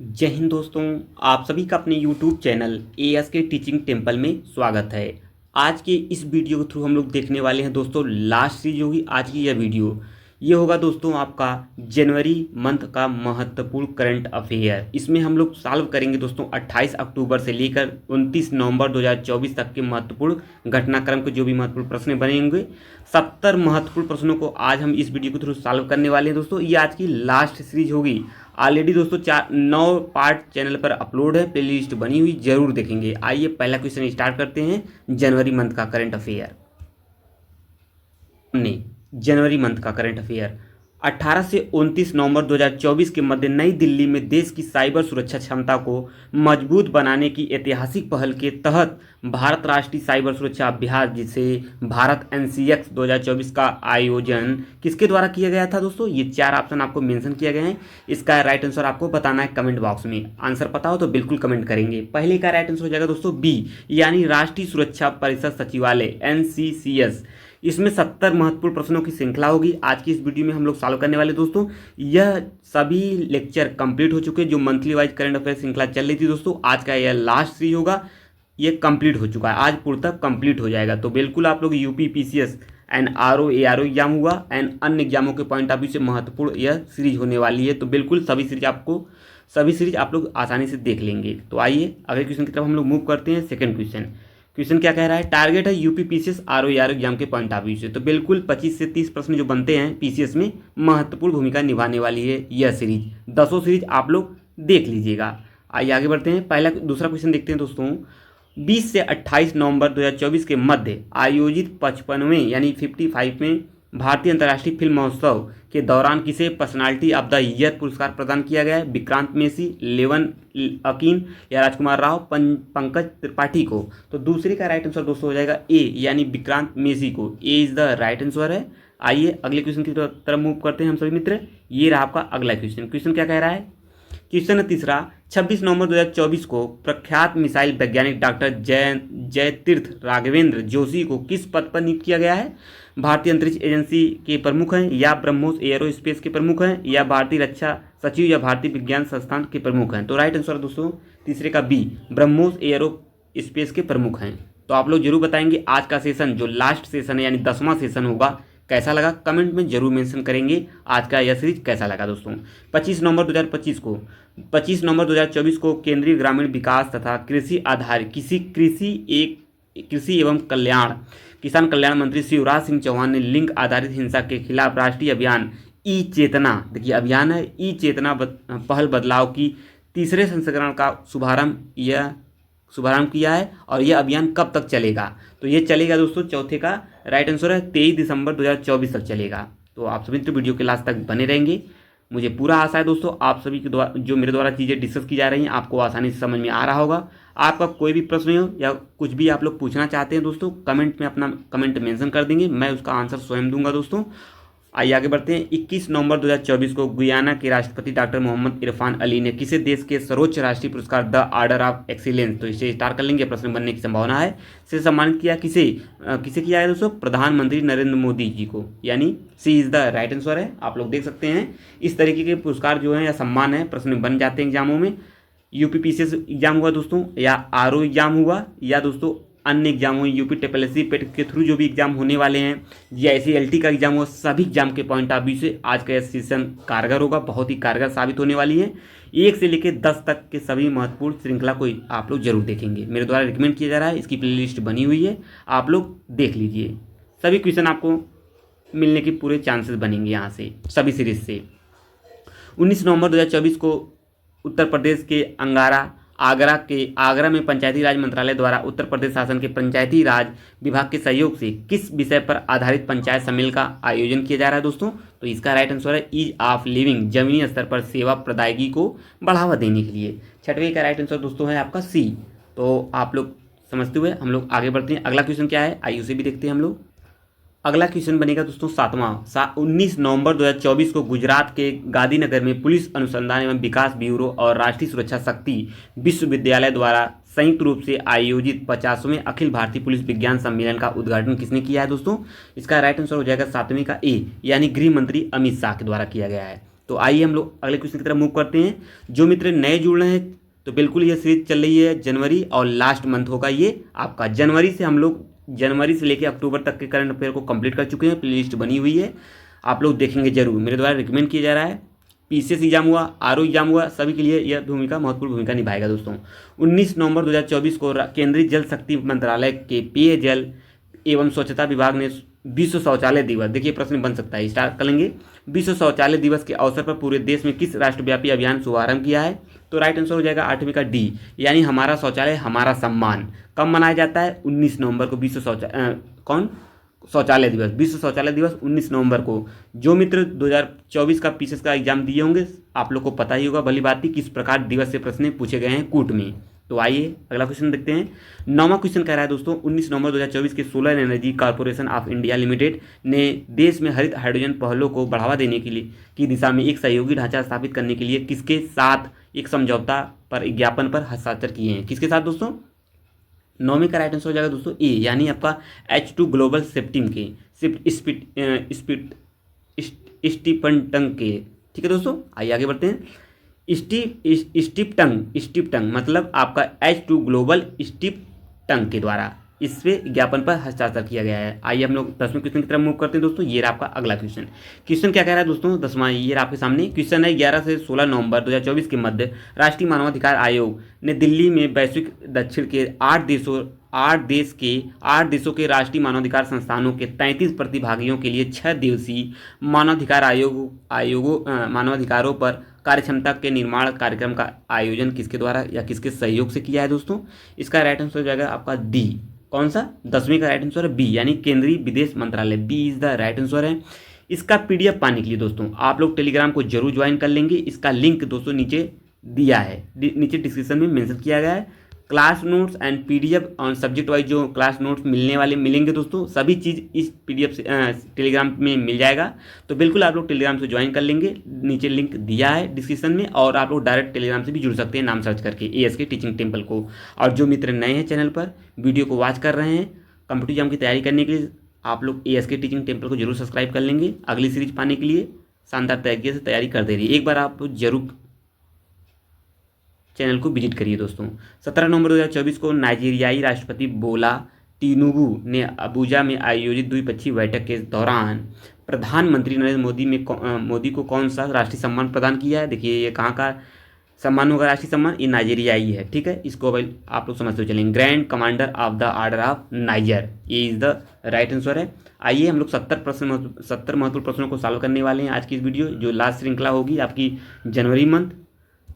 जय हिंद दोस्तों। आप सभी का अपने YouTube channel ASK teaching temple में स्वागत है। आज के इस वीडियो के थ्रू हम लोग देखने वाले हैं दोस्तों, लास्ट सीरीज होगी आज की यह वीडियो। ये होगा दोस्तों आपका जनवरी मंथ का महत्वपूर्ण करंट अफेयर। इसमें हम लोग सॉल्व करेंगे दोस्तों 28 अक्टूबर से लेकर 29 नवंबर 2024 तक के महत्वपूर्ण घटनाक्रम के जो भी महत्वपूर्ण प्रश्न बनेंगे। 70 महत्वपूर्ण प्रश्नों को आज हम इस वीडियो के थ्रू सॉल्व करने वाले हैं दोस्तों। ये आज की लास्ट सीरीज होगी। ऑलरेडी दोस्तों 9 पार्ट चैनल पर अपलोड है, प्लेलिस्ट बनी हुई, जरूर देखेंगे। आइए पहला क्वेश्चन स्टार्ट करते हैं। जनवरी मंथ का करंट अफेयर। जनवरी मंथ का करंट अफेयर 18 से 29 नवंबर 2024 के मध्य नई दिल्ली में देश की साइबर सुरक्षा क्षमता को मजबूत बनाने की ऐतिहासिक पहल के तहत भारत राष्ट्रीय साइबर सुरक्षा अभ्यास, जिसे भारत NCX 2024 का आयोजन किसके द्वारा किया गया था दोस्तों? ये 4 ऑप्शन आपको मेंशन किया गया है। इसका राइट आंसर आपको बताना है कमेंट बॉक्स में। आंसर पता हो तो बिल्कुल कमेंट करेंगे। पहले का राइट आंसर हो जाएगा दोस्तों बी, यानी राष्ट्रीय सुरक्षा परिषद सचिवालय NCCS। इसमें 70 महत्वपूर्ण प्रश्नों की श्रृंखला होगी। आज की इस वीडियो में हम लोग सॉल्व करने वाले दोस्तों। यह सभी लेक्चर कंप्लीट हो चुके हैं। जो मंथली वाइज करंट अफेयर श्रृंखला चल रही थी दोस्तों, आज का यह लास्ट सीरीज होगा। ये कंप्लीट हो चुका है, आज पूर्णतः कंप्लीट हो जाएगा। तो बिल्कुल आप लोग UP PCS and RO ARO exam हुआ एंड अन्य एग्जामों के पॉइंट ऑफ व्यू से महत्वपूर्ण यह सीरीज होने वाली है। तो बिल्कुल सभी सीरीज आप लोग आसानी से देख लेंगे। तो आइए अगले क्वेश्चन की तरफ हम लोग मूव करते हैं। सेकंड क्वेश्चन क्या कह रहा है? टारगेट है UP PCS RO ARO exam के पॉइंट ऑफ व्यू से। तो बिल्कुल 25 से 30 प्रश्न जो बनते हैं PCS में, महत्वपूर्ण भूमिका निभाने वाली है यह सीरीज। 10 सीरीज आप लोग देख लीजिएगा। आइए आगे बढ़ते हैं। दूसरा क्वेश्चन देखते हैं दोस्तों। 20 से 28 नवंबर 2024 के मध्य आयोजित 55वें यानी 55वें भारतीय अंतर्राष्ट्रीय फिल्म महोत्सव के दौरान किसे पर्सनालिटी ऑफ द ईयर पुरस्कार प्रदान किया गया है? विक्रांत मेसी, लेवन अकीन या राजकुमार राव, पंकज त्रिपाठी को? तो दूसरे का राइट आंसर दोस्तों हो जाएगा ए, यानी विक्रांत मेसी को। ए इज द राइट आंसर है। आइए अगले क्वेश्चन की तरफ मूव करते हैं हम सभी मित्र। ये रहा आपका अगला क्वेश्चन क्या कह रहा है? क्वेश्चन है तीसरा। 26 नवंबर 2024 को प्रख्यात मिसाइल वैज्ञानिक डॉक्टर जयतीर्थ राघवेंद्र जोशी को किस पद पर नियुक्त किया गया है? भारतीय अंतरिक्ष एजेंसी के प्रमुख हैं, या ब्रह्मोस एयरोस्पेस के प्रमुख हैं, या भारतीय रक्षा सचिव, या भारतीय विज्ञान संस्थान के प्रमुख हैं? तो राइट आंसर दोस्तों तीसरे का बी, ब्रह्मोस एयरोस्पेस के प्रमुख हैं। तो आप लोग जरूर बताएंगे आज का सेशन जो लास्ट सेशन है यानी 10वां सेशन होगा, कैसा लगा? कमेंट में जरूर मेंशन करेंगे आज का यह सीरीज कैसा लगा दोस्तों। 25 नवंबर 2024 को केंद्रीय ग्रामीण विकास तथा कृषि आधारित कृषि एवं किसान कल्याण मंत्री शिवराज सिंह चौहान ने लिंग आधारित हिंसा के खिलाफ राष्ट्रीय अभियान ई चेतना, देखिए अभियान है ई चेतना पहल बदलाव की तीसरे संस्करण का शुभारंभ किया है। और यह अभियान कब तक चलेगा? तो ये चलेगा दोस्तों, चौथे का राइट आंसर है 23 दिसंबर 2024 तक चलेगा। तो आप सभी तो वीडियो के लास्ट तक बने रहेंगे। मुझे पूरा आशा है दोस्तों आप सभी के द्वारा जो मेरे द्वारा चीज़ें डिस्कस की जा रही हैं आपको आसानी से समझ में आ रहा होगा। आपका कोई भी प्रश्न हो या कुछ भी आप लोग पूछना चाहते हैं दोस्तों, कमेंट में अपना कमेंट मेंशन कर देंगे, मैं उसका आंसर स्वयं दूंगा दोस्तों। आइए आगे बढ़ते हैं। 21 नवंबर 2024 को गुयाना के राष्ट्रपति डॉक्टर मोहम्मद इरफान अली ने किसे देश के सर्वोच्च राष्ट्रीय पुरस्कार द ऑर्डर ऑफ एक्सीलेंस, तो इसे स्टार कर लेंगे, प्रश्न बनने की संभावना है, से सम्मानित किया? किसे किया है दोस्तों? प्रधानमंत्री नरेंद्र मोदी जी को, यानी सी इज द राइट आंसर है। आप लोग देख सकते हैं इस तरीके के पुरस्कार जो है या सम्मान है, प्रश्न बन जाते हैं एग्जामों में। UP PCS एग्जाम हुआ दोस्तों, या RO एग्जाम हुआ, या दोस्तों अन्य एग्जाम हुए UP TSSC पेट के थ्रू जो भी एग्जाम होने वाले हैं, या SCLT का एग्जाम हुआ, सभी एग्जाम के पॉइंट ऑफ व्यू से आज का यह सेशन कारगर होगा, बहुत ही कारगर साबित होने वाली है। 1 से लेकर 10 तक के सभी महत्वपूर्ण श्रृंखला को आप लोग जरूर देखेंगे। मेरे द्वारा रिकमेंड किया जा रहा है, इसकी प्लेलिस्ट बनी हुई है, आप लोग देख लीजिए। सभी क्वेश्चन आपको मिलने के पूरे चांसेस बनेंगे यहाँ से सभी सीरीज से। 19 नवंबर 2024 को उत्तर प्रदेश के आगरा में पंचायती राज मंत्रालय द्वारा उत्तर प्रदेश शासन के पंचायती राज विभाग के सहयोग से किस विषय पर आधारित पंचायत सम्मेलन का आयोजन किया जा रहा है दोस्तों? तो इसका राइट आंसर है ईज ऑफ लिविंग, जमीनी स्तर पर सेवा प्रदायगी को बढ़ावा देने के लिए। 6वें का राइट आंसर दोस्तों है आपका सी। तो आप लोग समझते हुए हम लोग आगे बढ़ते हैं। अगला क्वेश्चन क्या है आइए उसे भी देखते हैं हम लोग। अगला क्वेश्चन बनेगा दोस्तों 7वां। 19 नवंबर 2024 को गुजरात के गांधीनगर में पुलिस अनुसंधान एवं विकास ब्यूरो और राष्ट्रीय सुरक्षा शक्ति विश्वविद्यालय द्वारा संयुक्त रूप से आयोजित 50वें अखिल भारतीय पुलिस विज्ञान सम्मेलन का उद्घाटन किसने किया है दोस्तों? इसका राइट आंसर हो जाएगा 7वें का ए, यानी गृह मंत्री अमित शाह के द्वारा किया गया है। तो आइए हम लोग अगले क्वेश्चन की तरफ मूव करते हैं। जो मित्र नए जुड़ रहे हैं तो बिल्कुल ये सीरीज चल रही है जनवरी और लास्ट मंथ होगा ये आपका। जनवरी से हम लोग जनवरी से लेकर अक्टूबर तक के करंट अफेयर को कंप्लीट कर चुके हैं। प्ले लिस्ट बनी हुई है, आप लोग देखेंगे जरूर। मेरे द्वारा रिकमेंड किया जा रहा है। पीसीएस एग्जाम हुआ, आरओ एग्जाम हुआ, सभी के लिए यह भूमिका महत्वपूर्ण भूमिका निभाएगा दोस्तों। 19 नवंबर 2024 को केंद्रीय जल शक्ति मंत्रालय के पेयजल एवं स्वच्छता विभाग ने विश्व शौचालय दिवस, देखिए प्रश्न बन सकता है, स्टार्ट करेंगे। विश्व शौचालय दिवस के अवसर पर पूरे देश में किस राष्ट्रव्यापी अभियान शुभारंभ किया है? तो राइट आंसर हो जाएगा 8वीं का डी, यानी हमारा शौचालय हमारा सम्मान। कब मनाया जाता है? 19 नवंबर को विश्व शौचालय दिवस, विश्व शौचालय दिवस 19 नवंबर को। जो मित्र 2024 का पीसीएस का एग्जाम दिए होंगे आप लोग को पता ही होगा भली बात किस प्रकार दिवस से प्रश्न पूछे गए हैं कूट में। तो आइए अगला क्वेश्चन देखते हैं। 9वां क्वेश्चन कह रहा है दोस्तों, 19 नवंबर 2024 के solar energy corporation of India limited ने देश में हरित हाइड्रोजन पहलों को बढ़ावा देने के लिए की दिशा में एक सहयोगी ढांचा स्थापित करने के लिए किसके साथ एक समझौता पर ज्ञापन पर हस्ताक्षर किए हैं? किसके साथ दोस्तों? 9वीं का राइट आंसर हो जाएगा दोस्तों ए, यानी आपका H2 ग्लोबल सेफ्टिम के स्टीपनटंग के। ठीक है दोस्तों, आइए आगे बढ़ते हैं। स्टीपटंग मतलब आपका H2 ग्लोबल स्टीपटंग के द्वारा इस पे ज्ञापन पर हस्ताक्षर किया गया है। आइए हम लोग 10वें क्वेश्चन की तरफ मूव करते हैं दोस्तों। ये रहा आपका अगला क्वेश्चन। क्वेश्चन क्या कह रहा है दोस्तों? 10वां ये रहा आपके सामने क्वेश्चन है। 11 से 16 नवंबर 2024 के मध्य राष्ट्रीय मानवाधिकार आयोग ने दिल्ली में वैश्विक दक्षिण के 8 देशों के राष्ट्रीय मानवाधिकार संस्थानों के 33 प्रतिभागियों के लिए 6 दिवसीय मानवाधिकारों पर कार्यक्षमता के निर्माण कार्यक्रम का आयोजन किसके द्वारा या किसके सहयोग से किया है दोस्तों? इसका राइट आंसर हो जाएगा आपका डी। कौन सा? 10वीं का राइट आंसर है बी, यानी केंद्रीय विदेश मंत्रालय। B is the right answer है। इसका पीडीएफ पाने के लिए दोस्तों आप लोग टेलीग्राम को जरूर ज्वाइन कर लेंगे। इसका लिंक दोस्तों नीचे दिया है, नीचे डिस्क्रिप्शन में मेंशन किया गया है। Class notes and PDF on subject wise जो क्लास नोट्स मिलेंगे दोस्तों, सभी चीज़ इस पीडीएफ से टेलीग्राम में मिल जाएगा। तो बिल्कुल आप लोग टेलीग्राम से ज्वाइन कर लेंगे, नीचे लिंक दिया है डिस्क्रिप्शन में। और आप लोग डायरेक्ट टेलीग्राम से भी जुड़ सकते हैं नाम सर्च करके एएसके टीचिंग टेम्पल को। और जो मित्र नए हैं चैनल पर वीडियो को वॉच कर रहे हैं कॉम्पिटिटिव एग्जाम की तैयारी करने के लिए, आप लोग एएसके टीचिंग टेम्पल को जरूर सब्सक्राइब कर लेंगे। अगली सीरीज पाने के लिए शानदार तरीके से तैयारी करते रहिए। एक बार आप जरूर चैनल को विजिट करिए दोस्तों। 17 नवंबर 2024 को नाइजीरियाई राष्ट्रपति बोला टिनुबू ने अबुजा में आयोजित द्विपक्षीय बैठक के दौरान प्रधानमंत्री नरेंद्र मोदी को कौन सा राष्ट्रीय सम्मान प्रदान किया है? देखिए ये कहाँ का सम्मान होगा राष्ट्रीय सम्मान? ये नाइजीरियाई है। ठीक है, इसको भाई आप लोग समझते चलेंगे। Grand commander of the order of niger, ये इज द राइट आंसर है। आइए हम लोग 70 महत्वपूर्ण प्रश्नों को सॉल्व करने वाले हैं आज की इस वीडियो, जो लास्ट श्रृंखला होगी आपकी जनवरी मंथ।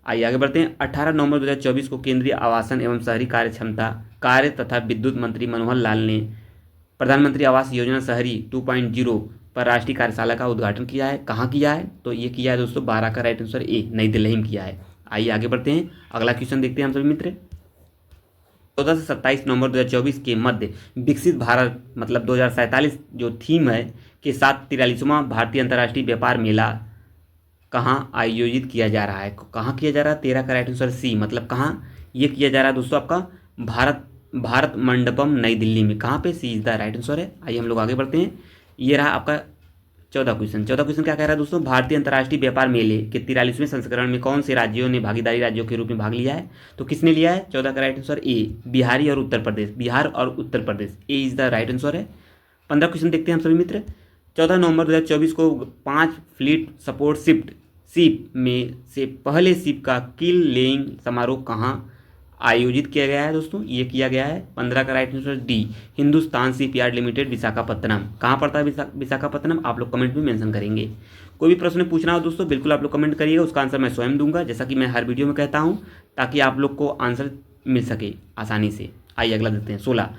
आइए आगे बढ़ते हैं। 18 नवंबर 2024 को केंद्रीय आवासन एवं शहरी कार्य तथा विद्युत मंत्री मनोहर लाल ने प्रधानमंत्री आवास योजना शहरी 2.0 पर राष्ट्रीय कार्यशाला का उद्घाटन किया है। कहाँ किया है? तो ये किया है दोस्तों 12 का राइट आंसर ए, नई दिल्ली में किया है। आइए आगे बढ़ते हैं, अगला क्वेश्चन देखते हैं हम सभी मित्र। 14 से 27 नवंबर 2024 के मध्य विकसित भारत मतलब 2047 जो थीम है के साथ 43वां भारतीय अंतर्राष्ट्रीय व्यापार मेला कहाँ आयोजित किया जा रहा है? कहाँ किया जा रहा है? 13 का राइट आंसर सी, मतलब कहाँ ये किया जा रहा है दोस्तों? आपका भारत मंडपम नई दिल्ली में। कहाँ पे? सी इज द राइट आंसर है। आइए हम लोग आगे बढ़ते हैं। ये रहा आपका 14 क्वेश्चन क्या कह रहा है दोस्तों? भारतीय अंतर्राष्ट्रीय व्यापार मेले के 43वें संस्करण में कौन से राज्यों ने भागीदारी राज्यों के रूप में भाग लिया है? तो किसने लिया है? 14 का राइट आंसर ए, बिहार और उत्तर प्रदेश। ए इज द राइट आंसर है। 15 क्वेश्चन देखते हैं हम सभी मित्र। 14 नवंबर 2024 को 5 फ्लीट सपोर्ट शिप में से पहले शिप का किल लेइंग समारोह कहाँ आयोजित किया गया है दोस्तों? ये किया गया है 15 का right answer D, Hindustan shipyard limited Visakhapatnam. कहाँ पड़ता है विशाखापत्तनम? आप लोग कमेंट में मेंशन करेंगे। कोई भी प्रश्न पूछना हो दोस्तों बिल्कुल आप लोग कमेंट करिएगा, उसका आंसर मैं स्वयं दूंगा, जैसा कि मैं हर वीडियो में कहता हूँ, ताकि आप लोग को आंसर मिल सके आसानी से। आइए अगला देखते हैं। 14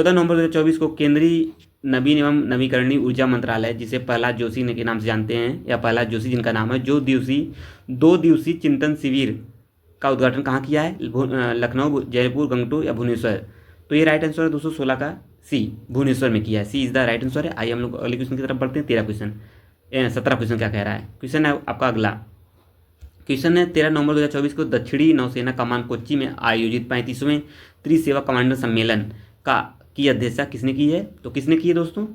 नवंबर 2024 को केंद्रीय नवीन एवं नवीकरणीय ऊर्जा मंत्रालय, जिसे प्रहलाद जोशी के नाम से जानते हैं, या प्रहलाद जोशी जिनका नाम है, जो 2 दिवसीय चिंतन शिविर का उद्घाटन कहाँ किया है? लखनऊ, जयपुर, गंगटोक या भुवनेश्वर? तो ये राइट आंसर है दोस्तों 16 का सी, भुवनेश्वर में किया है। सी इज द राइट आंसर है। आइए हम लोग अगले क्वेश्चन की तरफ बढ़ते हैं। 17 क्वेश्चन क्या कह रहा है? क्वेश्चन है आपका अगला क्वेश्चन है 13 नवंबर 2024 को दक्षिणी नौसेना कमान कोच्चि में आयोजित 35वें त्रिसेवा कमांडर सम्मेलन की अध्यक्षता किसने की है? तो किसने की है दोस्तों?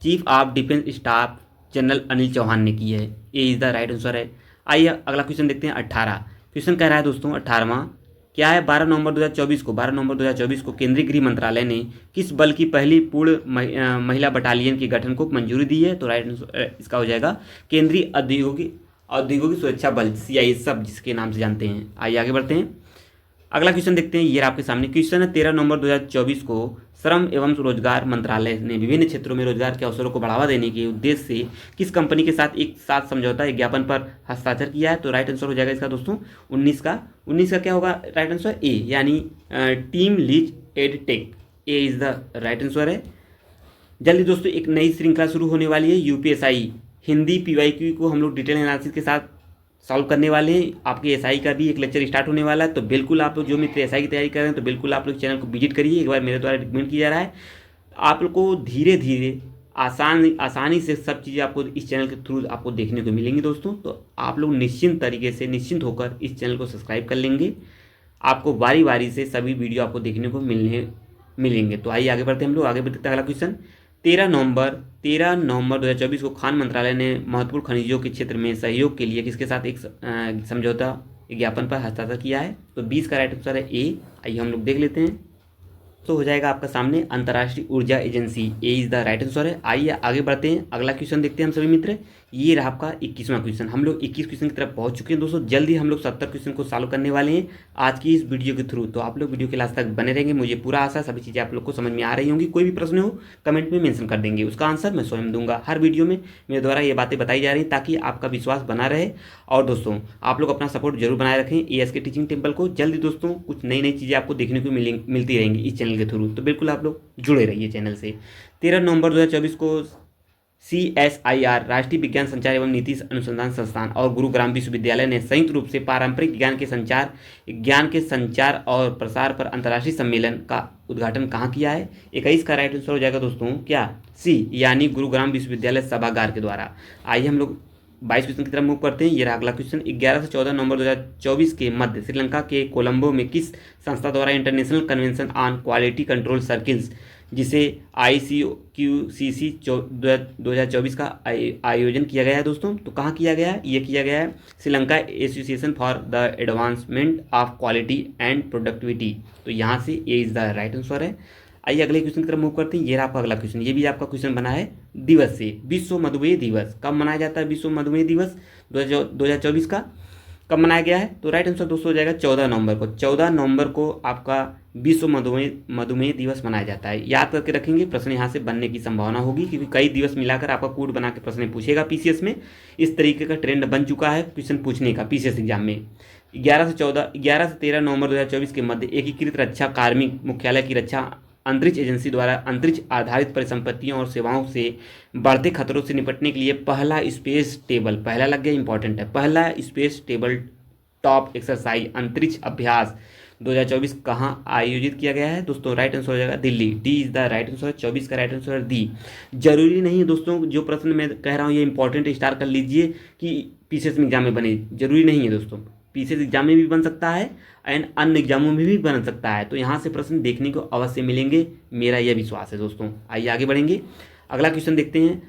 Chief of defence staff general Anil Chauhan ने की है। A is the right answer है। आइए अगला क्वेश्चन देखते हैं 18। क्वेश्चन कह रहा है दोस्तों 18वां, क्या है 12 नवंबर 2024 को केंद्रीय गृह मंत्रालय ने किस बल की पहली पूर्ण महिला बटालियन के गठन को मंजूरी दी है? तो राइट आंसर इसका हो जाएगा केंद्रीय औद्योगिक सुरक्षा बल, CISF जिसके नाम से जानते हैं। आइए आगे बढ़ते हैं, अगला क्वेश्चन देखते हैं। ये आपके सामने क्वेश्चन है 13 नवंबर 2024 को श्रम एवं रोजगार मंत्रालय ने विभिन्न क्षेत्रों में रोजगार के अवसरों को बढ़ावा देने के उद्देश्य से किस कंपनी के साथ एक साथ समझौता ज्ञापन पर हस्ताक्षर किया है? तो राइट आंसर हो जाएगा इसका दोस्तों 19 का क्या होगा राइट आंसर? ए, यानी TeamLease EdTech, A is the right answer है। जल्दी दोस्तों एक नई श्रृंखला शुरू होने वाली है, UPSI हिंदी PYQ को हम लोग डिटेल एनालिसिस के साथ सॉल्व करने वाले हैं। आपके SI का भी एक लेक्चर स्टार्ट होने वाला है, तो बिल्कुल आप लोग जो मित्र SI की तैयारी कर रहे हैं तो बिल्कुल आप लोग चैनल को विजिट करिए, एक बार मेरे द्वारा रिकमेंड किया जा रहा है। आप लोग को धीरे धीरे आसानी से सब चीज़ें आपको इस चैनल के थ्रू आपको देखने को मिलेंगी दोस्तों। तो आप लोग निश्चिंत तरीके से निश्चिंत होकर इस चैनल को सब्सक्राइब कर लेंगे, आपको बारी बारी से सभी वीडियो आपको देखने को मिलेंगे। तो आइए आगे बढ़ते हैं, हम लोग आगे बढ़ते हैं। अगला क्वेश्चन 13 नवंबर 2024 को खान मंत्रालय ने महत्वपूर्ण खनिजों के क्षेत्र में सहयोग के लिए किसके साथ एक समझौता ज्ञापन पर हस्ताक्षर किया है? तो 20 का राइट आंसर है ए। आइए हम लोग देख लेते हैं, तो हो जाएगा आपका सामने अंतर्राष्ट्रीय ऊर्जा agency, A is the right answer है। आइए आगे बढ़ते हैं, अगला क्वेश्चन देखते हैं हम सभी मित्र। ये रहा आपका 21वां क्वेश्चन। हम लोग 21 क्वेश्चन की तरफ पहुंच चुके हैं दोस्तों। जल्दी हम लोग 70 क्वेश्चन को सॉल्व करने वाले हैं आज की इस वीडियो के थ्रू। तो आप लोग वीडियो के लास्ट तक बने रहेंगे, मुझे पूरा आशा सभी चीज़ें आप लोग को समझ में आ रही होंगी। कोई भी प्रश्न हो कमेंट में मेंशन कर देंगे, उसका आंसर मैं स्वयं दूंगा। हर वीडियो में मेरे द्वारा ये बातें बताई जा रही ताकि आपका विश्वास बना रहे। और दोस्तों आप लोग अपना सपोर्ट जरूर बनाए रखें ASK टीचिंग टेम्पल को। जल्दी दोस्तों कुछ नई चीज़ें आपको देखने को मिलती रहेंगी इस चैनल के थ्रू, तो बिल्कुल आप लोग जुड़े रहिए चैनल से। 13 नवंबर 2024 को CSIR राष्ट्रीय विज्ञान संचार एवं नीति अनुसंधान संस्थान और गुरुग्राम विश्वविद्यालय ने संयुक्त रूप से पारंपरिक ज्ञान के संचार और प्रसार पर अंतर्राष्ट्रीय सम्मेलन का उद्घाटन कहाँ किया है? 21 का राइट आंसर हो जाएगा दोस्तों क्या? C, यानी गुरुग्राम विश्वविद्यालय सभागार के द्वारा। आइए हम लोग 22 क्वेश्चन की तरफ मूव करते हैं। ये रहा अगला क्वेश्चन। 11 से 14 नवंबर 2024 के मध्य श्रीलंका के कोलंबो में किस संस्था द्वारा international convention on quality control circles, जिसे ICQCC 2024 का आयोजन किया गया है दोस्तों? तो कहाँ किया गया है? ये किया गया है Sri Lanka association for the advancement of quality and productivity. तो यहाँ से ए इज द राइट आंसर है। आइए अगले क्वेश्चन की तरफ मूव करते हैं। ये रहा आपका अगला क्वेश्चन, ये भी आपका क्वेश्चन बना है दिवस से। विश्व मधुमेह दिवस कब मनाया जाता है? विश्व मधुमेह दिवस 2024 का कब मनाया गया है? तो राइट आंसर दोस्तों हो जाएगा 14 नवंबर को। 14 नवंबर को आपका विश्व मधुमेह दिवस मनाया जाता है। याद करके रखेंगे, प्रश्न यहाँ से बनने की संभावना होगी क्योंकि कई दिवस मिलाकर आपका कोड बना के प्रश्न पूछेगा PCS में। इस तरीके का ट्रेंड बन चुका है क्वेश्चन पूछने का PCS एग्जाम में। 11 से 13 नवंबर 2024 के मध्य एकीकृत रक्षा कार्मिक मुख्यालय की रक्षा अंतरिक्ष एजेंसी द्वारा अंतरिक्ष आधारित परिसंपत्तियों और सेवाओं से बढ़ते खतरों से निपटने के लिए पहला स्पेस टेबल, पहला लग गया इंपॉर्टेंट है, पहला स्पेस टेबल टॉप एक्सरसाइज अंतरिक्ष अभ्यास 2024 कहाँ आयोजित किया गया है दोस्तों? राइट आंसर हो जाएगा Delhi, D is the right answer. 24 का राइट आंसर डी। जरूरी नहीं है दोस्तों, जो प्रश्न मैं कह रहा हूँ ये इंपॉर्टेंट स्टार कर लीजिए कि PCS एग्जाम में बने, जरूरी नहीं है दोस्तों। PCS एग्जाम में भी बन सकता है एंड अन्य एग्जामों में भी बन सकता है, तो यहाँ से प्रश्न देखने को अवश्य मिलेंगे, मेरा यह विश्वास है दोस्तों। आइए आगे बढ़ेंगे, अगला क्वेश्चन देखते हैं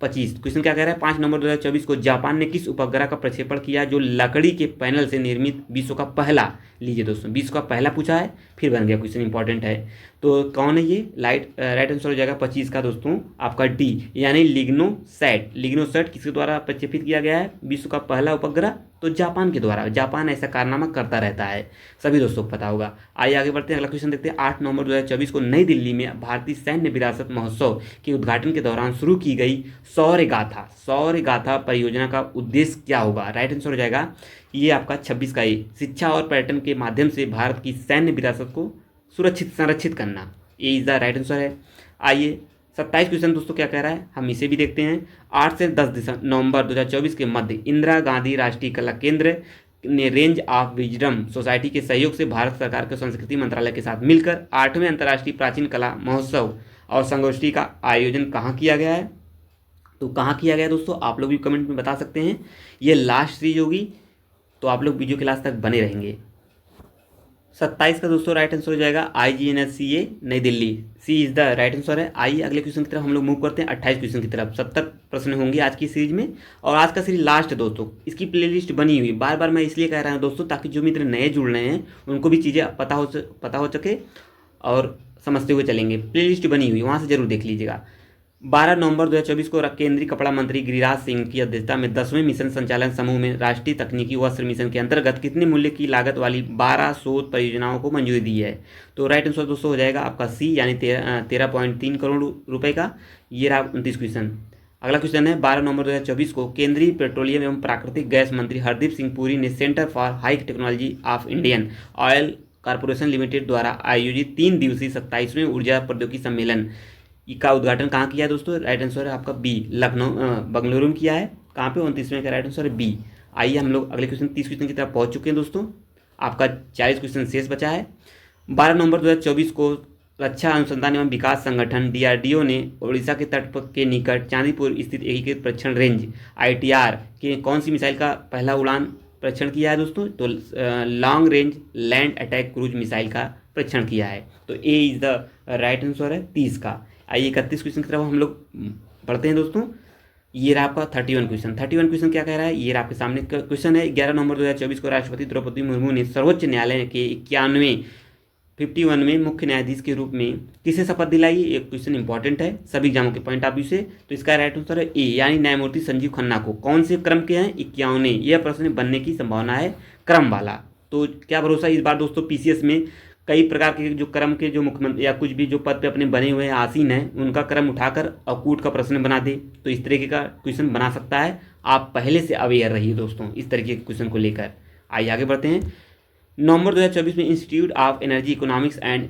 25। क्वेश्चन क्या कह रहा है? 5 नवंबर 2024 को जापान ने किस उपग्रह का प्रक्षेपण किया जो लकड़ी के पैनल से निर्मित विश्व का पहला, लीजिए दोस्तों विश्व का पहला पूछा है फिर बन गया क्वेश्चन, इंपॉर्टेंट है। तो कौन है ये? राइट आंसर हो जाएगा 25 का दोस्तों आपका डी, यानी लिग्नोसैट किसके द्वारा प्रक्षेपित किया गया है विश्व का पहला उपग्रह? तो जापान के द्वारा। जापान ऐसा कारनामा करता रहता है, सभी दोस्तों को पता होगा। आइए आगे बढ़ते हैं, अगला क्वेश्चन देखते हैं। 8 नवंबर 2024 को नई दिल्ली में भारतीय सैन्य विरासत महोत्सव के उद्घाटन के दौरान शुरू की गई शौर्य गाथा परियोजना का उद्देश्य क्या होगा? राइट आंसर हो जाएगा ये आपका 26 का ए, शिक्षा और पर्यटन के माध्यम से भारत की सैन्य विरासत को संरक्षित करना, ए इज द राइट आंसर है। आइए 27 क्वेश्चन दोस्तों क्या कह रहा है, हम इसे भी देखते हैं। 8 से 10 नवंबर 2024 के मध्य इंदिरा गांधी राष्ट्रीय कला केंद्र ने रेंज ऑफ विजडम सोसाइटी के सहयोग से भारत सरकार के संस्कृति मंत्रालय के साथ मिलकर 8वें अंतर्राष्ट्रीय प्राचीन कला महोत्सव और संगोष्ठी का आयोजन कहाँ किया गया है? तो कहाँ किया गया दोस्तों? आप लोग भी कमेंट में बता सकते हैं। ये लास्ट सीरीज होगी, तो आप लोग वीडियो के लास्ट तक बने रहेंगे। 27 का दोस्तों राइट आंसर हो जाएगा IGNSCA नई दिल्ली। सी इज द राइट आंसर है। आइए अगले क्वेश्चन की तरफ हम लोग मूव करते हैं 28 क्वेश्चन की तरफ। 70 प्रश्न होंगे आज की सीरीज में और आज का सीरीज लास्ट है दोस्तों। इसकी प्लेलिस्ट बनी हुई बार बार मैं इसलिए कह रहा हूँ दोस्तों ताकि जो मित्र नए जुड़ रहे हैं उनको भी चीज़ें पता हो सके और समझते हुए चलेंगे। प्लेलिस्ट बनी हुई वहाँ से जरूर देख लीजिएगा। 12 नवंबर 2024 को केंद्रीय कपड़ा मंत्री गिरिराज सिंह की अध्यक्षता में 10वें मिशन संचालन समूह में राष्ट्रीय तकनीकी वस्त्र मिशन के अंतर्गत कितने मूल्य की लागत वाली 12 शोध परियोजनाओं को मंजूरी दी है? तो राइट आंसर दोस्तों हो जाएगा आपका सी, यानी 13.3 करोड़ रुपए का। ये रहा 29 क्वेश्चन। अगला क्वेश्चन है 12 नवंबर 2024 को केंद्रीय पेट्रोलियम एवं प्राकृतिक गैस मंत्री हरदीप सिंह पुरी ने centre for high technology of Indian oil corporation limited द्वारा आयोजित 3 दिवसीय 27वें ऊर्जा प्रौद्योगिकी सम्मेलन का उद्घाटन कहाँ किया है दोस्तों? राइट आंसर है आपका बी, लखनऊ बंगलुरु में किया है। कहाँ पे? 29वें का राइट आंसर है बी। आइए हम लोग अगले क्वेश्चन 30 क्वेश्चन की तरफ पहुँच चुके हैं दोस्तों। आपका 40 क्वेश्चन शेष बचा है। 12 नवंबर 2024 को रक्षा अनुसंधान एवं विकास संगठन DRDO ने उड़ीसा के तट के निकट चांदीपुर स्थित एकीकृत परीक्षण रेंज ITR के कौन सी मिसाइल का पहला उड़ान परीक्षण किया है दोस्तों? तो long range land attack cruise missile का परीक्षण किया है। तो ए इज द राइट आंसर है 30 का। आइए 31 क्वेश्चन की तरफ हम लोग पढ़ते हैं दोस्तों। ये रहा आपका 31 क्वेश्चन। 31 क्वेश्चन क्या कह रहा है? ये रहा आपके सामने क्वेश्चन है। 11 नवंबर 2024 को राष्ट्रपति द्रौपदी मुर्मू ने सर्वोच्च न्यायालय के 51वें मुख्य न्यायाधीश के रूप में किसे शपथ दिलाई? ये क्वेश्चन इंपॉर्टेंट है सभी एग्जामों के पॉइंट ऑफ व्यू से। तो इसका राइट आंसर है ए, यानी न्यायमूर्ति संजीव खन्ना को। कौन से क्रम के हैं? 51वें। यह प्रश्न बनने की संभावना है क्रम वाला। तो क्या भरोसा इस बार दोस्तों PCS में कई प्रकार के जो क्रम के जो मुख्यमंत्री या कुछ भी जो पद पे अपने बने हुए हैं आसीन हैं उनका क्रम उठाकर अकूट का प्रश्न बना दे, तो इस तरीके का क्वेश्चन बना सकता है। आप पहले से अवेयर रहिए दोस्तों इस तरीके के क्वेश्चन को लेकर। आइए आगे बढ़ते हैं। नवंबर 2024 में institute of energy economics and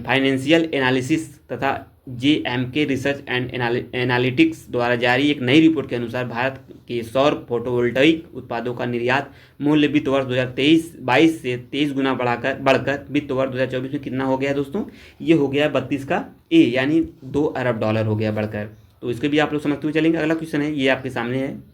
financial analysis तथा JMK रिसर्च एंड एनालिटिक्स द्वारा जारी एक नई रिपोर्ट के अनुसार भारत के सौर फोटोवोल्टाइक उत्पादों का निर्यात मूल्य वित्त वर्ष 2023-22 से 23 गुना बढ़कर वित्त वर्ष 2024 में कितना हो गया दोस्तों? ये हो गया 32 का ए, यानी $2 अरब हो गया बढ़कर। तो इसके भी आप लोग समझते हुए चलेंगे। अगला क्वेश्चन है, ये आपके सामने है।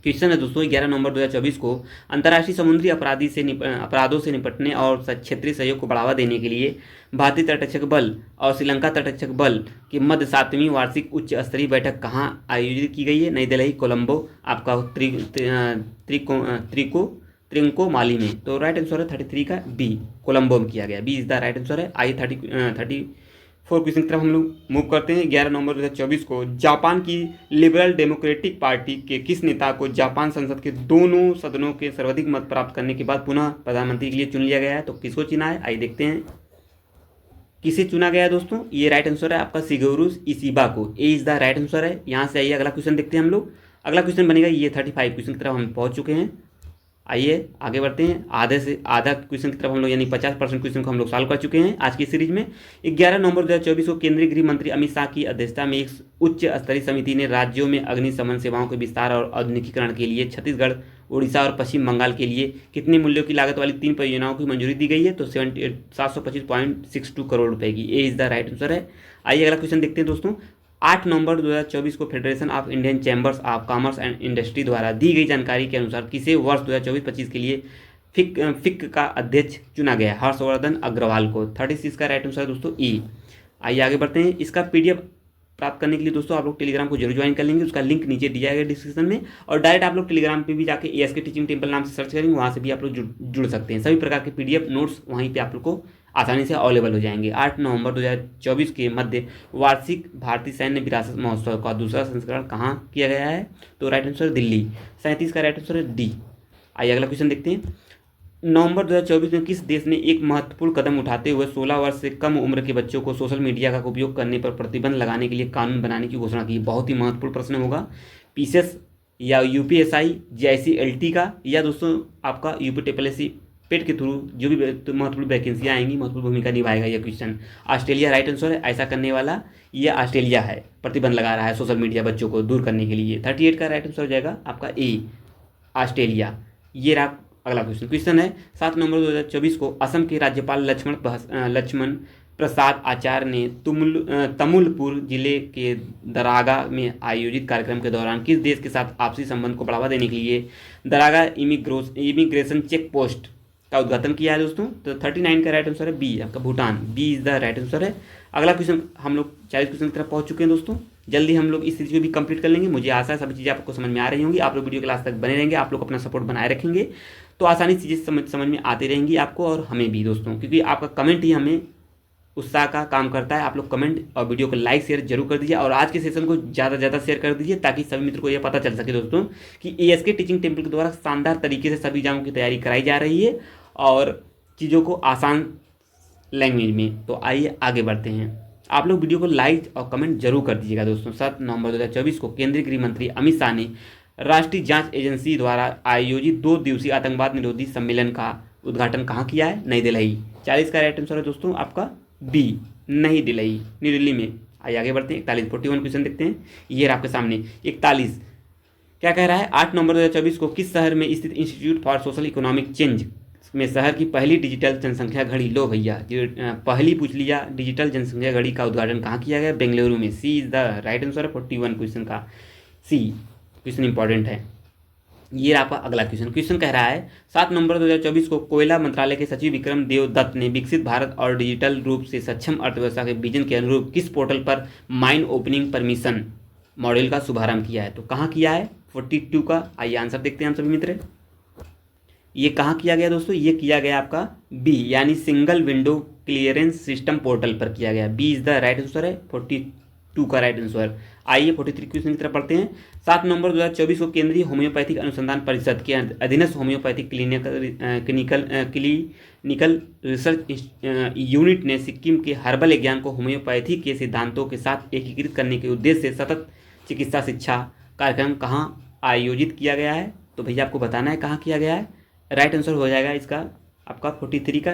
क्वेश्चन है दोस्तों 11 नवंबर 2024 को अंतर्राष्ट्रीय समुद्री अपराधों से निपटने और क्षेत्रीय सहयोग को बढ़ावा देने के लिए भारतीय तटरक्षक बल और श्रीलंका तटरक्षक बल के मध्य 7वीं वार्षिक उच्च स्तरीय बैठक कहाँ आयोजित की गई है? नई दिल्ली, कोलंबो, आपका त्रिंको माली में। तो राइट आंसर है 33 का बी, कोलंबो में किया गया। B is the right answer है। आई 34 क्वेश्चन की तरफ हम लोग मूव करते हैं। 11 नवंबर 2024 को जापान की लिबरल डेमोक्रेटिक पार्टी के किस नेता को जापान संसद के दोनों सदनों के सर्वाधिक मत प्राप्त करने के बाद पुनः प्रधानमंत्री के लिए चुन लिया गया है? तो किसको चुना है? आइए देखते हैं किसे चुना गया है दोस्तों। ये राइट आंसर है आपका शिगेरू इशिबा को। ए इज द राइट आंसर है। यहाँ से आइए अगला क्वेश्चन देखते हैं हम लोग। अगला क्वेश्चन बनेगा ये 35 क्वेश्चन की तरफ हम पहुँच चुके हैं। आइए आगे बढ़ते हैं। आधे से आधा क्वेश्चन की तरफ हम लोग यानी 50% क्वेश्चन को हम लोग सॉल्व कर चुके हैं आज की सीरीज में। 11 नवंबर 2024 को केंद्रीय गृह मंत्री अमित शाह की अध्यक्षता में एक उच्च स्तरीय समिति ने राज्यों में अग्निशमन सेवाओं के विस्तार और आधुनिकीकरण के लिए छत्तीसगढ़, उड़ीसा और पश्चिम बंगाल के लिए कितने मूल्यों की लागत वाली 3 परियोजनाओं की मंजूरी दी गई है? तो 725.62 करोड़ रुपए की। ए इज द राइट आंसर है। आइए अगला क्वेश्चन देखते हैं दोस्तों। 8 नवंबर 2024 को federation of Indian chambers of commerce and industry द्वारा दी गई जानकारी के अनुसार किसे वर्ष 2024-25 के लिए फिक का अध्यक्ष चुना गया? हर्षवर्धन अग्रवाल को। 36 का राइट आंसर दोस्तों ई। आइए आगे बढ़ते हैं। इसका PDF प्राप्त करने के लिए दोस्तों आप लोग टेलीग्राम को जरूर ज्वाइन कर लेंगे। उसका लिंक नीचे दिया गया डिस्क्रिप्शन में, और डायरेक्ट आप लोग टेलीग्राम पे भी जाके ASK टीचिंग टेम्पल नाम से सर्च करेंगे, वहाँ से भी आप लोग जुड़ सकते हैं। सभी प्रकार के PDF नोट्स वहीं पे आप लोग को आसानी से अवेलेबल हो जाएंगे। 8 नवंबर 2024 के मध्य वार्षिक भारतीय सैन्य विरासत महोत्सव का दूसरा संस्करण कहाँ किया गया है? तो राइट आंसर दिल्ली। 37 का राइट आंसर है डी। आइए अगला क्वेश्चन देखते हैं। नवंबर 2024 में किस देश ने एक महत्वपूर्ण कदम उठाते हुए 16 वर्ष से कम उम्र के बच्चों को सोशल मीडिया का उपयोग करने पर प्रतिबंध लगाने के लिए कानून बनाने की घोषणा की? बहुत ही महत्वपूर्ण प्रश्न होगा। PCS या UPSI JIC-LT का, या दोस्तों आपका UPSSC पेट के थ्रू जो भी महत्वपूर्ण वैकेंसियाँ आएंगी महत्वपूर्ण भूमिका निभाएगा यह क्वेश्चन। ऑस्ट्रेलिया राइट आंसर है। ऐसा करने वाला ये ऑस्ट्रेलिया है, प्रतिबंध लगा रहा है सोशल मीडिया बच्चों को दूर करने के लिए। 38 का राइट आंसर हो जाएगा आपका ए, ऑस्ट्रेलिया। ये रहा अगला क्वेश्चन है 7 नवंबर 2024 को असम के राज्यपाल लक्ष्मण प्रसाद आचार्य ने तमुलपुर जिले के दरागा में आयोजित कार्यक्रम के दौरान किस देश के साथ आपसी संबंध को बढ़ावा देने के लिए दरागा इमिग्रेशन चेक पोस्ट का उद्घाटन किया है दोस्तों? तो 39 का राइट आंसर है बी, आपका Bhutan. B is the right answer है। अगला क्वेश्चन, हम लोग 40 क्वेश्चन की तरफ पहुंच चुके हैं दोस्तों। जल्दी हम लोग इस सीरीज को भी कंप्लीट कर लेंगे। मुझे आशा है सभी चीज़ें आपको समझ में आ रही होंगी। आप लोग वीडियो क्लास तक बने रहेंगे, आप लोग अपना सपोर्ट बनाए रखेंगे तो आसानी से चीज़ें समझ में आती रहेंगी आपको और हमें भी दोस्तों, क्योंकि आपका कमेंट ही हमें उत्साह का काम करता है। आप लोग कमेंट और वीडियो को लाइक शेयर जरूर कर दीजिए और आज के सेशन को ज़्यादा से ज़्यादा शेयर कर दीजिए ताकि सभी मित्रों को यह पता चल सके दोस्तों कि एएसके टीचिंग टेम्पल के द्वारा शानदार तरीके से सभी एग्जामों की तैयारी कराई जा रही है और चीज़ों को आसान लैंग्वेज में। तो आइए आगे बढ़ते हैं। आप लोग वीडियो को लाइक और कमेंट जरूर कर दीजिएगा दोस्तों। 7 नवंबर 2024 को केंद्रीय गृह मंत्री अमित शाह ने राष्ट्रीय जांच एजेंसी द्वारा आयोजित 2 दिवसीय आतंकवाद निरोधी सम्मेलन का उद्घाटन कहाँ किया है? नई दिल्ली। 40 का राइट आंसर है दोस्तों आपका बी, नई दिल्ली, न्यू दिल्ली में। आइए आगे बढ़ते हैं। 41 क्वेश्चन देखते हैं। ये आपके सामने 41 क्या कह रहा है? 8 नवंबर 2024 को किस शहर में स्थित institute for social economic change में शहर की पहली डिजिटल जनसंख्या घड़ी, लो भैया जो पहली पूछ लिया, डिजिटल जनसंख्या घड़ी का उद्घाटन कहाँ किया गया? बेंगलुरु में। सी इज द राइट आंसर है 41 क्वेश्चन का सी। क्वेश्चन इंपॉर्टेंट है। ये आपका अगला क्वेश्चन कह रहा है 7 नवंबर 2024 को कोयला मंत्रालय के सचिव विक्रम देव दत्त ने विकसित भारत और डिजिटल रूप से सक्षम अर्थव्यवस्था के विजन के अनुरूप किस पोर्टल पर माइन ओपनिंग परमिशन मॉड्यूल का शुभारंभ किया है? तो कहाँ किया है? 42 का। आइए आंसर देखते हैं हम सभी मित्र। ये कहाँ किया गया दोस्तों? ये किया गया आपका बी, यानी single window clearance system portal पर किया गया। B is the right answer है 42 का राइट आंसर। आइए 43 क्वेश्चन की तरफ पढ़ते हैं। 7 नवंबर 2024 को केंद्रीय होम्योपैथिक अनुसंधान परिषद के अधीनस्थ होम्योपैथिक क्लिनिकल रिसर्च यूनिट ने सिक्किम के हर्बल ज्ञान को होम्योपैथी के सिद्धांतों के साथ एकीकृत करने के उद्देश्य से सतत चिकित्सा शिक्षा कार्यक्रम कहाँ आयोजित किया गया है? तो भैया आपको बताना है कहाँ किया गया है। राइट आंसर हो जाएगा इसका आपका 43 का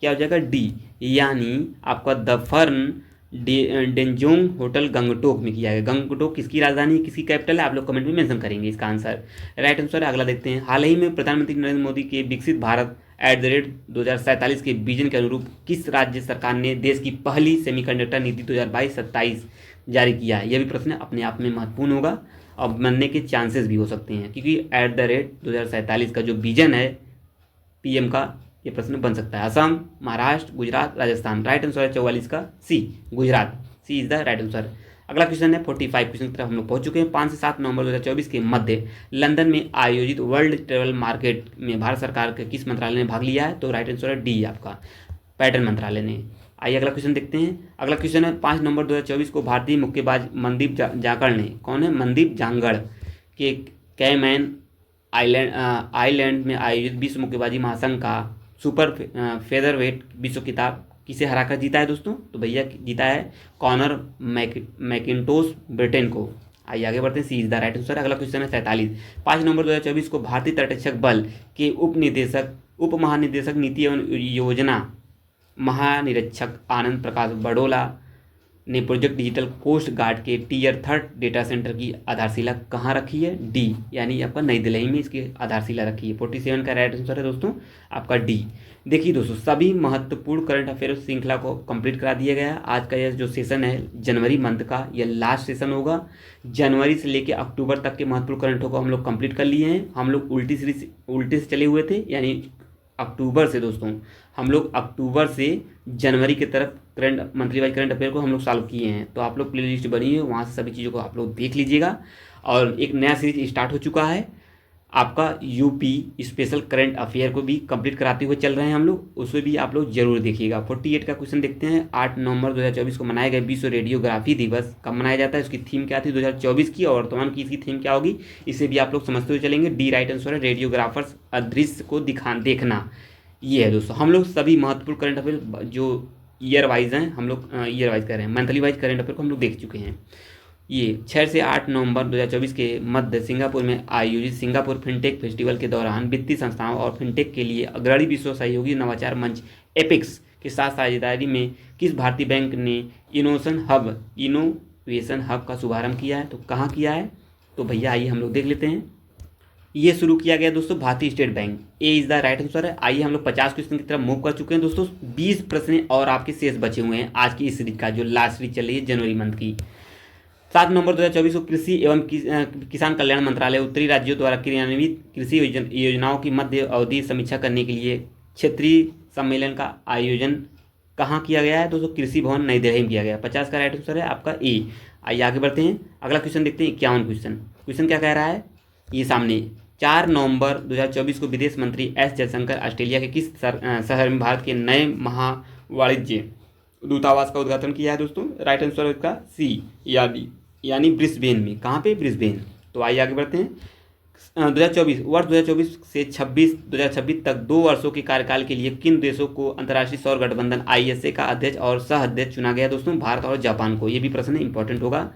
क्या हो जाएगा? डी, यानी आपका द फर्न डेंजोंग होटल गंगटोक में किया गया। गंगटोक किसकी राजधानी, किसकी कैपिटल है? आप लोग कमेंट में मेंशन करेंगे इसका आंसर। राइट आंसर है। अगला देखते हैं। हाल ही में प्रधानमंत्री नरेंद्र मोदी के विकसित भारत @ 2047 के विजन के अनुरूप किस राज्य सरकार ने देश की पहली सेमीकंडक्टर नीति 2022-27 जारी किया है? यह भी प्रश्न अपने आप में महत्वपूर्ण होगा और बनने के चांसेस भी हो सकते हैं, क्योंकि @ 2047 का जो विजन है पीएम का, ये प्रश्न बन सकता है। असम, महाराष्ट्र, गुजरात, राजस्थान। राइट आंसर है 44 का सी, गुजरात। सी इज द राइट आंसर। अगला क्वेश्चन है 45 क्वेश्चन की तरफ हम लोग पहुंच चुके हैं। 5 से 7 नवंबर 2024 के मध्य लंदन में आयोजित वर्ल्ड ट्रेवल मार्केट में भारत सरकार के किस मंत्रालय ने भाग लिया है? तो राइट आंसर है डी, आपका पर्यटन मंत्रालय ने। आइए अगला क्वेश्चन देखते हैं। अगला क्वेश्चन है 5 नवंबर 2024 को भारतीय मुक्केबाज मनदीप जांगड़ ने, कौन है? मनदीप जांगड़ के कैमैन आइलैंड में आयोजित विश्व मुक्केबाजी महासंघ का सुपर फेदरवेट विश्व खिताब किसे हराकर जीता है दोस्तों? तो भैया जीता है कॉनर मैकिंटोश ब्रिटेन को। आइए आगे बढ़ते हैं। C is the right answer. अगला क्वेश्चन है 47। 5 नवंबर 2024 को भारतीय तटरक्षक बल के उप महानिदेशक नीति एवं योजना महानिरीक्षक आनंद प्रकाश बडोला ने प्रोजेक्ट डिजिटल कोस्ट गार्ड के टियर 3 डेटा सेंटर की आधारशिला कहाँ रखी है? डी, यानी आपका नई दिल्ली में इसकी आधारशिला रखी है। 47 का राइट आंसर है दोस्तों आपका डी। देखिए दोस्तों, सभी महत्वपूर्ण करंट अफेयर श्रृंखला को कंप्लीट करा दिया गया है। आज का यह जो सेशन है जनवरी मंथ का, यह लास्ट सेशन होगा। जनवरी से लेकर अक्टूबर तक के महत्वपूर्ण करंटों को हम लोग कंप्लीट कर लिए हैं। हम लोग उल्टे से चले हुए थे, यानी अक्टूबर से दोस्तों हम लोग अक्टूबर से जनवरी की तरफ मंथली वाइज करंट अफेयर को हम लोग सॉल्व किए हैं। तो आप लोग प्ले लिस्ट बनी है, वहाँ से सभी चीज़ों को आप लोग देख लीजिएगा। और एक नया सीरीज स्टार्ट हो चुका है आपका यूपी स्पेशल करंट अफेयर को भी कंप्लीट कराते हुए चल रहे हैं हम लोग, उसमें भी आप लोग जरूर देखिएगा। 48 का क्वेश्चन देखते हैं। 8 नवंबर 2024 को मनाया गया विश्व रेडियोग्राफी दिवस कब मनाया जाता है? उसकी थीम क्या थी 2024 की, और वर्तमान की इसकी थीम क्या होगी, इसे भी आप लोग समझते हुए चलेंगे। डी राइट आंसर है, रेडियोग्राफर्स अदृश्य को देखना। ये है दोस्तों, हम लोग सभी महत्वपूर्ण करंट अफेयर जो ईयर वाइज हैं, हम लोग ईयर वाइज कर रहे हैं, मंथली वाइज करंट अफेयर को हम लोग देख चुके हैं। ये 6 से 8 नवंबर 2024 के मध्य सिंगापुर में आयोजित सिंगापुर फिनटेक फेस्टिवल के दौरान वित्तीय संस्थाओं और फिनटेक के लिए अग्रणी विश्व सहयोगी नवाचार मंच एपिक्स के साथ साझेदारी में किस भारतीय बैंक ने इनोवेशन हब का शुभारंभ किया है? तो कहाँ किया है? तो भैया आइए हम लोग देख लेते हैं। ये शुरू किया गया दोस्तों भारतीय state bank. A is the right answer है। आइए हम लोग 50 क्वेश्चन की तरफ मूव कर चुके हैं दोस्तों। 20 प्रश्न और आपके शेष बचे हुए हैं आज की इस सीरीज का, जो लास्ट सीरीज चल रही है जनवरी मंथ की। 7 नवंबर 2024 को कृषि एवं किसान कल्याण मंत्रालय उत्तरी राज्यों द्वारा क्रियान्वित कृषि योजनाओं की मध्य अवधि समीक्षा करने के लिए क्षेत्रीय सम्मेलन का आयोजन कहाँ किया गया है दोस्तों? कृषि भवन नई दिल्ली में किया गया। 50 का राइट आंसर है आपका ए। आइए आगे बढ़ते हैं, अगला क्वेश्चन देखते हैं। 51 क्वेश्चन क्या कह रहा है ये सामने। 4 नवंबर 2024 को विदेश मंत्री एस जयशंकर ऑस्ट्रेलिया के किस शहर में भारत के नए महावाणिज्य दूतावास का उद्घाटन किया है दोस्तों? राइट आंसर है इसका सी, यानी ब्रिस्बेन में। कहाँ पे? ब्रिस्बेन। तो आइए आगे बढ़ते हैं। 2024 से 2026 तक 2 वर्षों के कार्यकाल के लिए किन देशों को अंतर्राष्ट्रीय सौर गठबंधन ISA का अध्यक्ष और सह अध्यक्ष चुना गया दोस्तों? भारत और जापान को। ये भी प्रश्न इंपॉर्टेंट होगा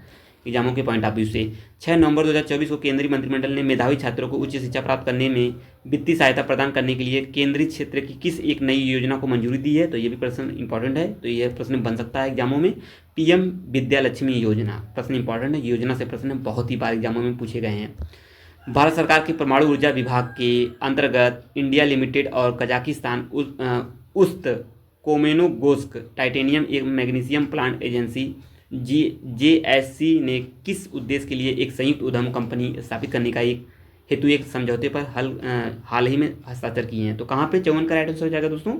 एग्जामों के पॉइंट ऑफ व्यू से। 6 नवंबर 2024 को केंद्रीय मंत्रिमंडल ने मेधावी छात्रों को उच्च शिक्षा प्राप्त करने में वित्तीय सहायता प्रदान करने के लिए केंद्रीय क्षेत्र की किस एक नई योजना को मंजूरी दी है? तो ये भी प्रश्न इंपॉर्टेंट है, तो ये प्रश्न बन सकता है एग्जामों में। PM विद्यालक्ष्मी योजना प्रश्न इंपॉर्टेंट है, योजना से प्रश्न बहुत ही बार एग्जामों में पूछे गए हैं। भारत सरकार के परमाणु ऊर्जा विभाग के अंतर्गत इंडिया लिमिटेड और कजाकिस्तान उस्त कोमेनोगोस्क टाइटेनियम एवं मैग्नीशियम प्लांट एजेंसी JSC ने किस उद्देश्य के लिए एक संयुक्त उद्यम कंपनी स्थापित करने का हेतु एक समझौते पर हाल ही में हस्ताक्षर किए हैं? तो कहाँ पे? 54 का राइट आंसर हो जाएगा दोस्तों।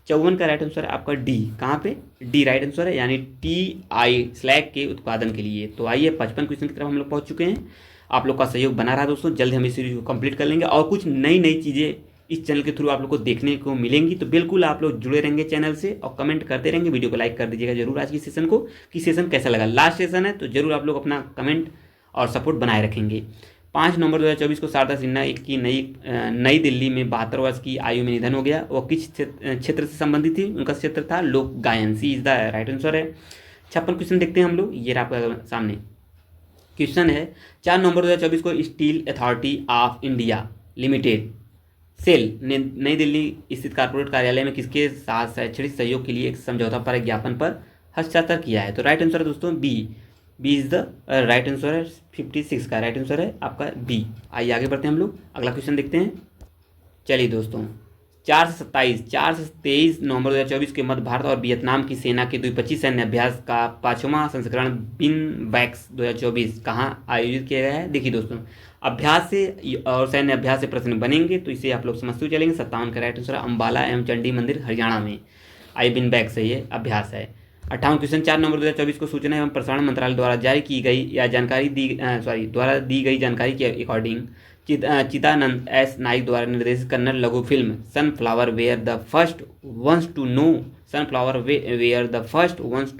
54 का राइट आंसर है आपका डी। कहाँ पे? डी राइट आंसर है, यानी TI स्लैग के उत्पादन के लिए। तो आइए 55 क्वेश्चन की तरफ हम लोग पहुँच चुके हैं। आप लोग का सहयोग बना रहा दोस्तों, जल्द हम इस सीरीज को कंप्लीट कर लेंगे और कुछ नई चीज़ें इस चैनल के थ्रू आप लोग को देखने को मिलेंगी। तो बिल्कुल आप लोग जुड़े रहेंगे चैनल से और कमेंट करते रहेंगे। वीडियो को लाइक कर दीजिएगा जरूर आज की सेशन को, कि सेशन कैसा लगा। लास्ट सेशन है तो जरूर आप लोग अपना कमेंट और सपोर्ट बनाए रखेंगे। 5 नवंबर 2024 को शारदा सिन्हा की नई दिल्ली में 72 वर्ष की आयु में निधन हो गया। वो किस क्षेत्र से संबंधित थी? उनका क्षेत्र था लोक गायन। सी इज द राइट आंसर है। 56 क्वेश्चन देखते हैं हम लोग, ये आपका सामने क्वेश्चन है। 4 नवंबर 2024 को steel authority of India limited SAIL ने नई दिल्ली स्थित कॉर्पोरेट कार्यालय में किसके साथ शैक्षणिक सहयोग के लिए एक समझौता पर ज्ञापन पर हस्ताक्षर किया है? तो राइट आंसर है दोस्तों B is the right answer है। 56 का राइट आंसर है आपका बी। आइए आगे बढ़ते हैं हम लोग, अगला क्वेश्चन देखते हैं। चलिए दोस्तों, 4 से 23 नवंबर 2024 के मध्य भारत और वियतनाम की सेना के द्विपक्षीय सैन्य अभ्यास का 5वां संस्करण बिन बैक्स 2024 कहाँ आयोजित किया गया है? देखिए दोस्तों, अभ्यास से और सैन्य अभ्यास से प्रश्न बनेंगे तो इसे आप लोग समझते हुए चलेंगे। 57 का राइट आंसर अम्बाला एवं चंडी मंदिर हरियाणा में। आई बिन बैक से ये अभ्यास है। 58 क्वेश्चन, 4 नवंबर 2024 को सूचना एवं प्रसारण मंत्रालय द्वारा जारी की गई या द्वारा दी गई जानकारी के अकॉर्डिंग चिदानंद S नाइक द्वारा निर्देशित कन्नड़ लघु film sunflower were the first ones to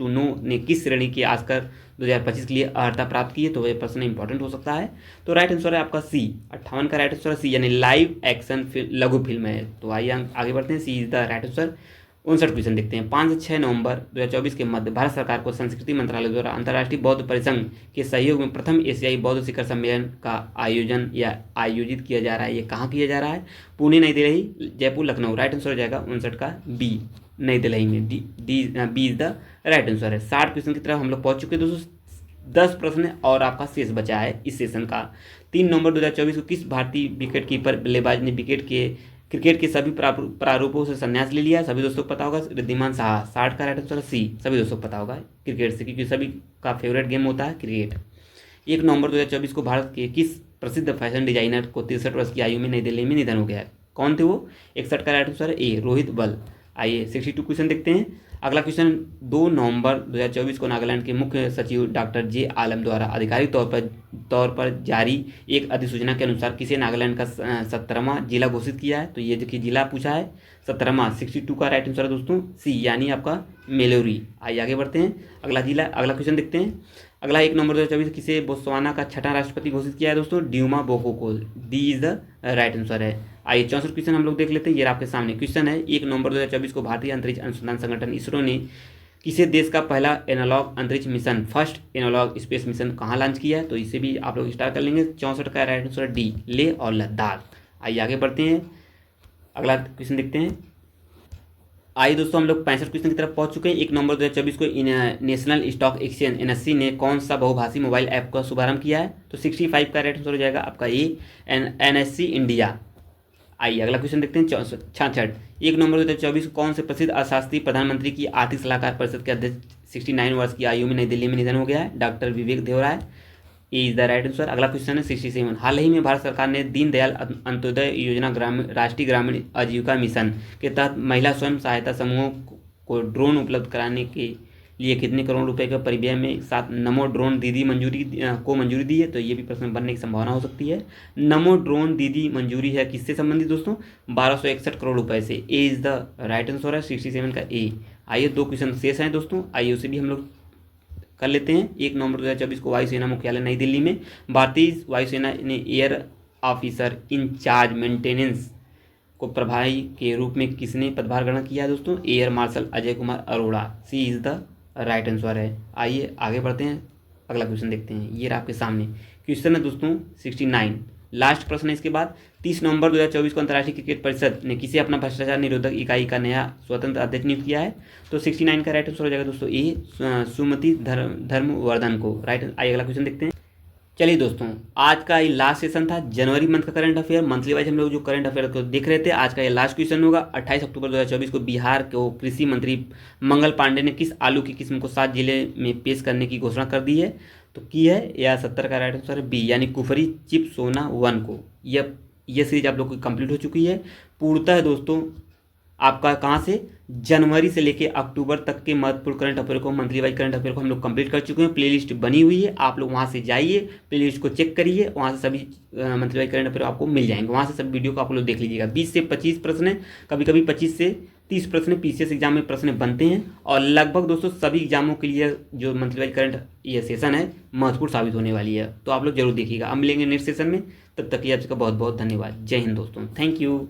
know ने किस श्रेणी के ऑस्कर 2025 के लिए अर्हता प्राप्त की है? तो यह प्रश्न इंपॉर्टेंट हो सकता है। तो राइट आंसर है आपका सी। 58 का राइट आंसर सी, यानी लाइव एक्शन लघु फिल्म है। तो आइए आगे बढ़ते हैं, C is the right answer. 59 question देखते हैं। 5 से 6 नवंबर 2024 के मध्य भारत सरकार को संस्कृति मंत्रालय द्वारा अंतर्राष्ट्रीय बौद्ध परिसंघ के सहयोग में प्रथम एशियाई बौद्ध शिखर सम्मेलन का आयोजित किया जा रहा है। ये कहाँ किया जा रहा है? पुणे, नई दिल्ली, जयपुर, लखनऊ। राइट आंसर हो जाएगा 59 का बी, नई दिल्ली में। B is the right answer है। 60 क्वेश्चन की तरफ हम लोग पहुँच चुके हैं दोस्तों। 10 प्रश्न और आपका शेष बचा है इस सेशन का। 3 नवंबर 2024 को किस भारतीय विकेट कीपर बल्लेबाज ने क्रिकेट के सभी प्रारूपों से संन्यास ले लिया? सभी दोस्तों को पता होगा, रिद्धिमान साहा। 60 का राइट आंसर सी, सभी दोस्तों को पता होगा क्रिकेट से, क्योंकि सभी का फेवरेट गेम होता है क्रिकेट। 1 नवंबर 2024 को भारत के किस प्रसिद्ध फैशन डिजाइनर को 63 वर्ष की आयु में नई दिल्ली में निधन हो गया? कौन थे वो? 61 का राइट आंसर है ए, रोहित बल। आइए 62 क्वेश्चन देखते हैं। अगला क्वेश्चन, 2 नवंबर 2024 को नागालैंड के मुख्य सचिव डॉक्टर जे आलम द्वारा आधिकारिक तौर पर जारी एक अधिसूचना के अनुसार किसे नागालैंड का 17वां जिला घोषित किया है? तो ये देखिए जिला पूछा है 17वां। 62 का राइट आंसर है दोस्तों सी, यानी आपका मेलोरी। आइए आगे बढ़ते हैं, अगला क्वेश्चन देखते हैं। अगला 1 नवंबर 2024 किसे बोत्सवाना का 6ठा राष्ट्रपति घोषित किया है दोस्तों? ड्यूमा बोको को। D is the right answer है। आइए 64 क्वेश्चन हम लोग देख लेते हैं। ये आपके सामने क्वेश्चन है। 1 नवंबर 2024 को भारतीय अंतरिक्ष अनुसंधान संगठन इसरो ने किसे देश का पहला एनालॉग अंतरिक्ष mission first analogue space mission कहाँ लॉन्च किया है? तो इसे भी आप लोग स्टार्ट कर लेंगे। 64 का राइट आंसर डी, लेह और लद्दाख। आइए आगे बढ़ते हैं, अगला क्वेश्चन देखते हैं। आइए दोस्तों, हम लोग 65 क्वेश्चन की तरफ पहुंच चुके हैं। 1 नवंबर 2024 को नेशनल स्टॉक एक्सचेंज NSE ने कौन सा बहुभाषी मोबाइल ऐप का शुभारंभ किया है? तो 65 का राइट आंसर हो जाएगा आपका ए, NSE इंडिया। आइए अगला क्वेश्चन देखते हैं। 66 1 नवंबर 2024 को कौन से प्रसिद्ध अशास्त्रीय प्रधानमंत्री की आर्थिक सलाहकार परिषद के अध्यक्ष 69 वर्ष की आयु में नई दिल्ली में निधन हो गया है? Doctor Vivek Devaraya. A is the right answer. अगला क्वेश्चन है 67। हाल ही में भारत सरकार ने दीनदयाल अंत्योदय योजना ग्रामीण राष्ट्रीय ग्रामीण आजीविका मिशन के तहत महिला स्वयं सहायता समूहों को ड्रोन उपलब्ध कराने के लिए कितने करोड़ रुपए के परिव्यय में साथ नमो ड्रोन दीदी मंजूरी दी है? तो ये भी प्रश्न बनने की संभावना हो सकती है। नमो ड्रोन दीदी मंजूरी है किससे संबंधित दोस्तों? 1261 करोड़ रुपए से। ए इज द राइट आंसर है 67 का ए। आइए 2 क्वेश्चन शेष हैं दोस्तों, आइए उसे भी हम लोग कर लेते हैं। 1 नवंबर 2024 को वायुसेना मुख्यालय नई दिल्ली में भारतीय वायुसेना ने एयर ऑफिसर इंचार्ज मेंटेनेंस को प्रभारी के रूप में किसने पदभार ग्रहण किया है दोस्तों? Air marshal Ajay Kumar Arora. C is the right answer है। आइए आगे बढ़ते हैं, अगला क्वेश्चन देखते हैं। ये रहा आपके सामने क्वेश्चन है दोस्तों 69, लास्ट प्रश्न है इसके बाद। 30 नवंबर 2024 को अंतर्राष्ट्रीय क्रिकेट परिषद ने किसे अपना भ्रष्टाचार निरोधक इकाई का नया स्वतंत्र अध्यक्ष नियुक्त किया है? तो 69 का राइट आंसर हो जाएगा दोस्तों ए सुमति धर्मवर्धन को। राइट, आइए अगला क्वेश्चन देखते हैं। चलिए दोस्तों, आज का ये लास्ट सेशन था जनवरी मंथ का करंट अफेयर। मंथली वाइज हम लोग जो करंट अफेयर को देख रहे थे, आज का ये लास्ट क्वेश्चन होगा। 28 अक्टूबर 2024 को बिहार के कृषि मंत्री मंगल पांडे ने किस आलू की किस्म को 7 जिले में पेश करने की घोषणा कर दी है? तो की है या 70 का राइट आंसर है बी, यानी कुफरी चिप सोना 1 को। यह सीरीज आप लोग की कंप्लीट हो चुकी है पूर्णतः दोस्तों। आपका कहाँ से जनवरी से लेके अक्टूबर तक के महत्वपूर्ण करंट अफेयर को, मंथली वाइज करंट अफेयर को हम लोग कंप्लीट कर चुके हैं। प्लेलिस्ट बनी हुई है, आप लोग वहाँ से जाइए, प्लेलिस्ट को चेक करिए, वहाँ से सभी मंथली वाइज करंट अफेयर आपको मिल जाएंगे। वहाँ से सभी वीडियो को आप लोग देख लीजिएगा। 20 से 25 प्रश्न है, कभी कभी 25 से 30 प्रश्न पीसीएस एग्जाम में प्रश्न बनते हैं। और लगभग दोस्तों सभी एग्जामों के लिए जो मंथली वाइज करंट ये सेशन है महत्वपूर्ण साबित होने वाली है, तो आप लोग जरूर देखिएगा। अब मिलेंगे नेक्स्ट सेशन में, तब तक के लिए आपका बहुत बहुत धन्यवाद। जय हिंद दोस्तों, थैंक यू।